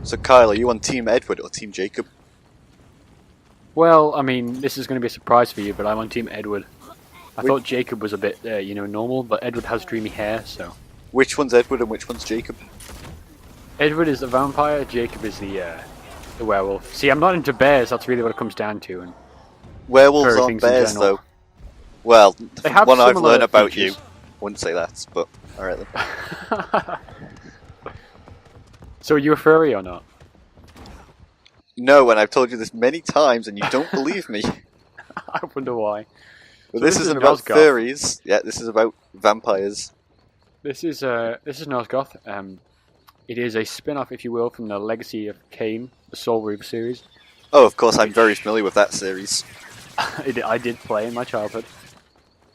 So Kyle, are you on Team Edward or Team Jacob? Well, I mean, this is going to be a surprise for you, but I'm on Team Edward. I thought Jacob was a bit, normal, but Edward has dreamy hair, so... Which one's Edward and which one's Jacob? Edward is the vampire, Jacob is the werewolf. See, I'm not into bears, that's really what it comes down to. And werewolves aren't bears, though. Well, the one I've learned about features. You. Wouldn't say that, but alright then. So are you a furry or not? No, and I've told you this many times and you don't believe me. I wonder why. Well, so this isn't about furries. Yeah, this is about vampires. This is Nosgoth. It is a spin-off, if you will, from the Legacy of Kain, the Soul Reaver series. Oh, of course, I'm very familiar with that series. I did play in my childhood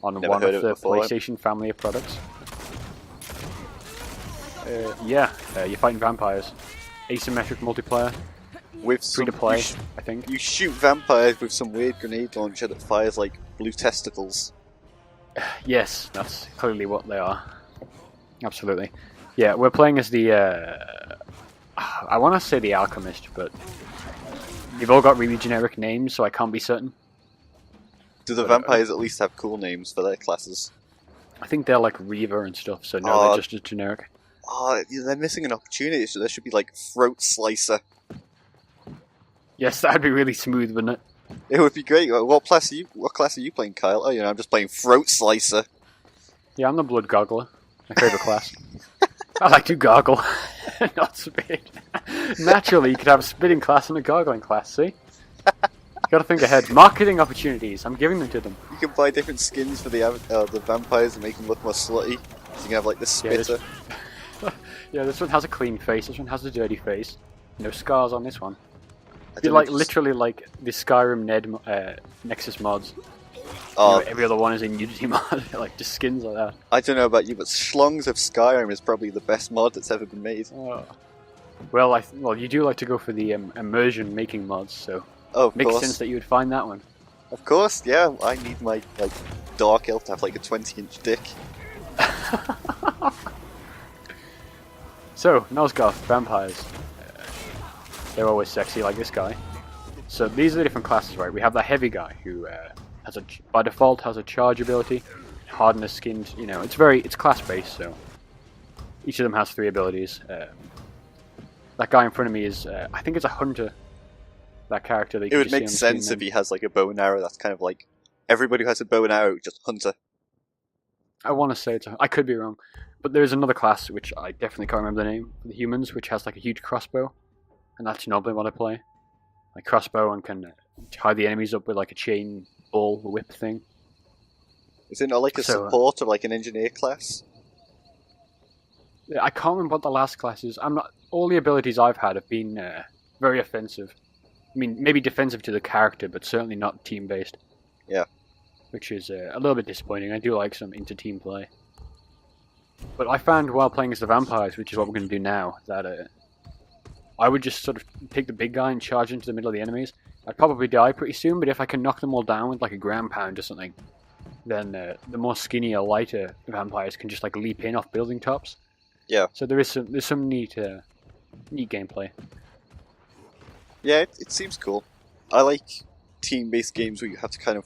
on Never one heard of the before. PlayStation family of products. You're fighting vampires. Asymmetric multiplayer. With free to play, I think. You shoot vampires with some weird grenade launcher that fires like blue testicles. Yes, that's clearly what they are. Absolutely. Yeah, we're playing as the... I want to say the Alchemist, but... They've all got really generic names, so I can't be certain. Do the vampires at least have cool names for their classes? I think they're like Reaver and stuff, so no, they're just as generic. Oh, they're missing an opportunity, so there should be like Throat Slicer. Yes, that'd be really smooth, wouldn't it? It would be great. What class are you playing, Kyle? Oh, I'm just playing Throat Slicer. Yeah, I'm the Blood Goggler. My favourite class. I like to gargle, not spit. Naturally, you could have a spitting class and a gargling class, see? Gotta think ahead. Marketing opportunities, I'm giving them to them. You can buy different skins for the vampires and make them look more slutty. So you can have like the spitter. Yeah, this one has a clean face, this one has a dirty face. No scars on this one. It'd be like literally like the Skyrim Nexus mods. Oh, every other one is in Unity mod, like just skins like that. I don't know about you, but Schlongs of Skyrim is probably the best mod that's ever been made. Oh. Well, you do like to go for the immersion making mods, so makes sense that you would find that one. Of course, yeah. I need my dark elf to have like a 20-inch dick. So, Nosgoth, vampires. They're always sexy, like this guy. So these are the different classes, right? We have the heavy guy who by default has a charge ability, hardness skins. It's class based, so each of them has 3 abilities. That guy in front of me is, I think it's a hunter. That character. That it would make sense if he has like a bow and arrow. That's kind of like everybody who has a bow and arrow, just hunter. I want to say I could be wrong, but there's another class which I definitely can't remember the name. The humans, which has like a huge crossbow. And that's normally what I play. Like crossbow and can tie the enemies up with like a chain ball whip thing. Is it not like a support or like an engineer class? I can't remember what the last class is. All the abilities I've had have been very offensive. I mean, maybe defensive to the character, but certainly not team-based. Yeah. Which is a little bit disappointing. I do like some inter-team play. But I found while playing as the vampires, which is what we're going to do now, that I would just sort of take the big guy and charge into the middle of the enemies. I'd probably die pretty soon, but if I can knock them all down with like a ground pound or something, then the more skinnier, lighter vampires can just like leap in off building tops. Yeah. So there's some neat gameplay. Yeah, it seems cool. I like team-based games where you have to kind of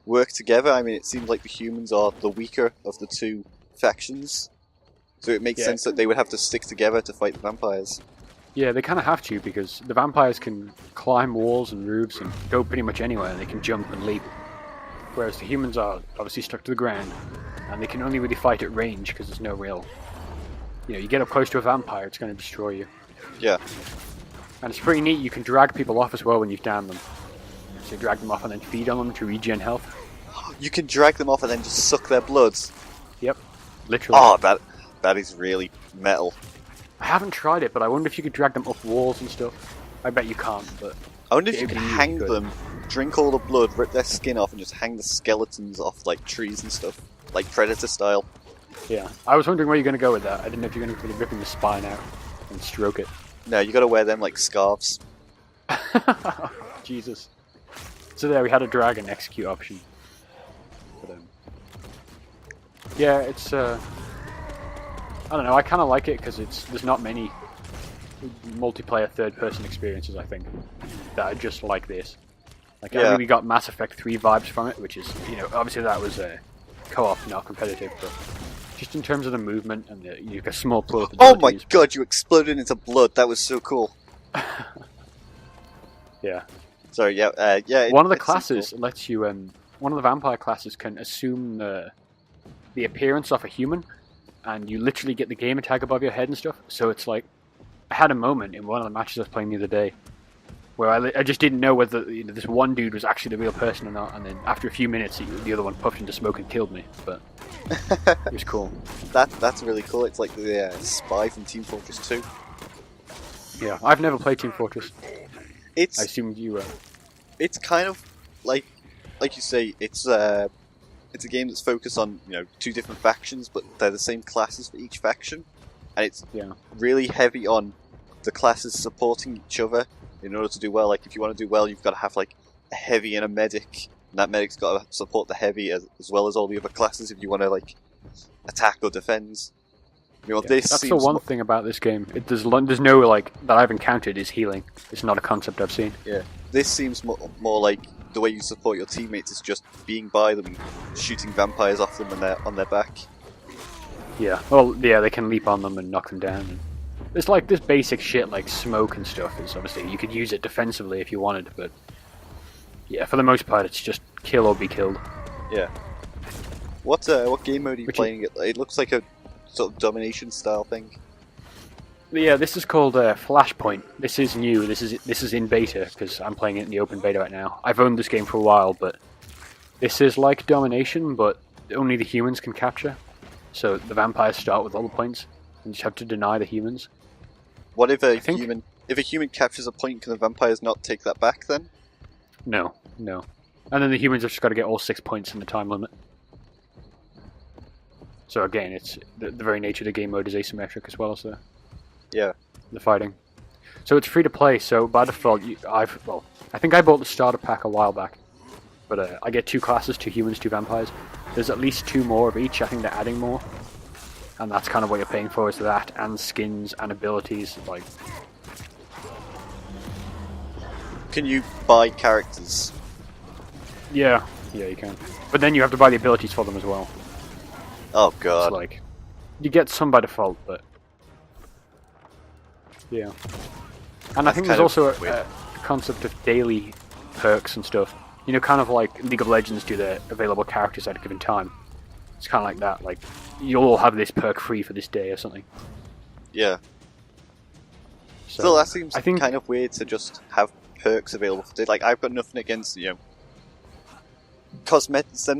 work together. I mean, it seems like the humans are the weaker of the 2 factions, so it makes sense that they would have to stick together to fight the vampires. Yeah, they kind of have to, because the vampires can climb walls and roofs and go pretty much anywhere, and they can jump and leap. Whereas the humans are obviously stuck to the ground, and they can only really fight at range, because there's no real... you get up close to a vampire, it's going to destroy you. Yeah. And it's pretty neat, you can drag people off as well when you've downed them. So you drag them off and then feed on them to regen health. You can drag them off and then just suck their blood? Yep, literally. Oh, that is really metal. I haven't tried it, but I wonder if you could drag them up walls and stuff. I bet you can't, but... I wonder if you could hang them, drink all the blood, rip their skin off, and just hang the skeletons off, like, trees and stuff. Like Predator style. Yeah. I was wondering where you're going to go with that. I didn't know if you're going to be ripping the spine out and stroke it. No, you gotta wear them like scarves. Jesus. So there, we had a drag and execute option. But, yeah, it's... I don't know, I kind of like it because there's not many multiplayer third-person experiences, I think, that are just like this. Like, Yeah. I really got Mass Effect 3 vibes from it, which is, obviously that was co-op, not competitive, but just in terms of the movement and a small pool of Oh abilities. my god, you exploded into blood. That was so cool. Yeah. Sorry, yeah. Yeah. One of the it seems classes cool. lets you, one of the vampire classes can assume the appearance of a human, and you literally get the gamer tag above your head and stuff. So it's like, I had a moment in one of the matches I was playing the other day where I just didn't know whether this one dude was actually the real person or not, and then after a few minutes, the other one puffed into smoke and killed me. But it was cool. That's really cool. It's like the spy from Team Fortress 2. Yeah, I've never played Team Fortress. I assumed you were. It's kind of like you say, it's a game that's focused on two different factions, but they're the same classes for each faction, and it's really heavy on the classes supporting each other in order to do well. Like if you want to do well, you've got to have like a heavy and a medic, and that medic's got to support the heavy as well as all the other classes if you want to like attack or defend. That's the one thing about this game. There's no like that I've encountered is healing. It's not a concept I've seen. Yeah, this seems more like the way you support your teammates is just being by them and shooting vampires off them when they're on their back. Yeah, well, yeah, they can leap on them and knock them down. And it's like this basic shit like smoke and stuff. Is obviously you could use it defensively if you wanted, but yeah, for the most part, it's just kill or be killed. Yeah. What game mode are you playing? It looks like a sort of domination style thing. Yeah, this is called Flashpoint. This is new. This is in beta because I'm playing it in the open beta right now. I've owned this game for a while, but this is like domination, but only the humans can capture. So the vampires start with all the points, and you just have to deny the humans. What if a human captures a point? Can the vampires not take that back then? No. And then the humans have just got to get all 6 points in the time limit. So again, it's the very nature of the game mode is asymmetric as well as the fighting. So it's free to play. So by default, I think I bought the starter pack a while back, but I get 2 classes, 2 humans, 2 vampires. There's at least 2 more of each. I think they're adding more, and that's kind of what you're paying for, is that and skins and abilities. Like, can you buy characters? Yeah, you can. But then you have to buy the abilities for them as well. Oh god. It's like, you get some by default, but yeah. And I think there's also a concept of daily perks and stuff. Kind of like League of Legends do their available characters at a given time. It's kind of like that. Like, you'll all have this perk free for this day or something. Yeah. So, Still, that seems kind of weird to just have perks available for day. Like, I've got nothing against, them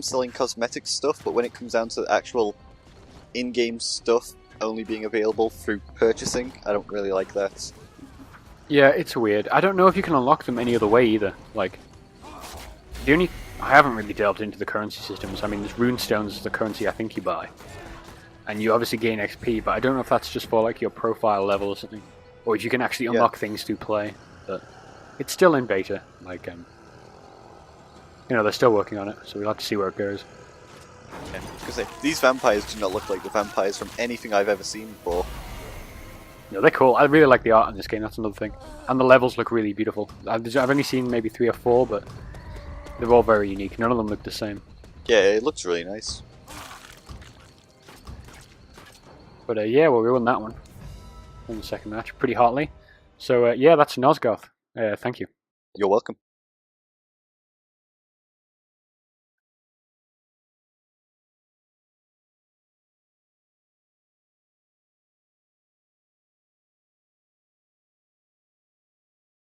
selling cosmetic stuff, but when it comes down to actual in-game stuff only being available through purchasing, I don't really like that. Yeah, it's weird. I don't know if you can unlock them any other way either. Like, I haven't really delved into the currency systems. I mean, there's runestones is the currency I think you buy, and you obviously gain XP, but I don't know if that's just for like your profile level or something, or if you can actually unlock things through play. But it's still in beta. Like, they're still working on it, so we'll have to see where it goes. Yeah, because these vampires do not look like the vampires from anything I've ever seen before. No, they're cool. I really like the art in this game, that's another thing. And the levels look really beautiful. I've only seen maybe 3 or 4, but they're all very unique. None of them look the same. Yeah, it looks really nice. But yeah, we won that one in the second match pretty hotly. So yeah, that's Nosgoth. Thank you. You're welcome.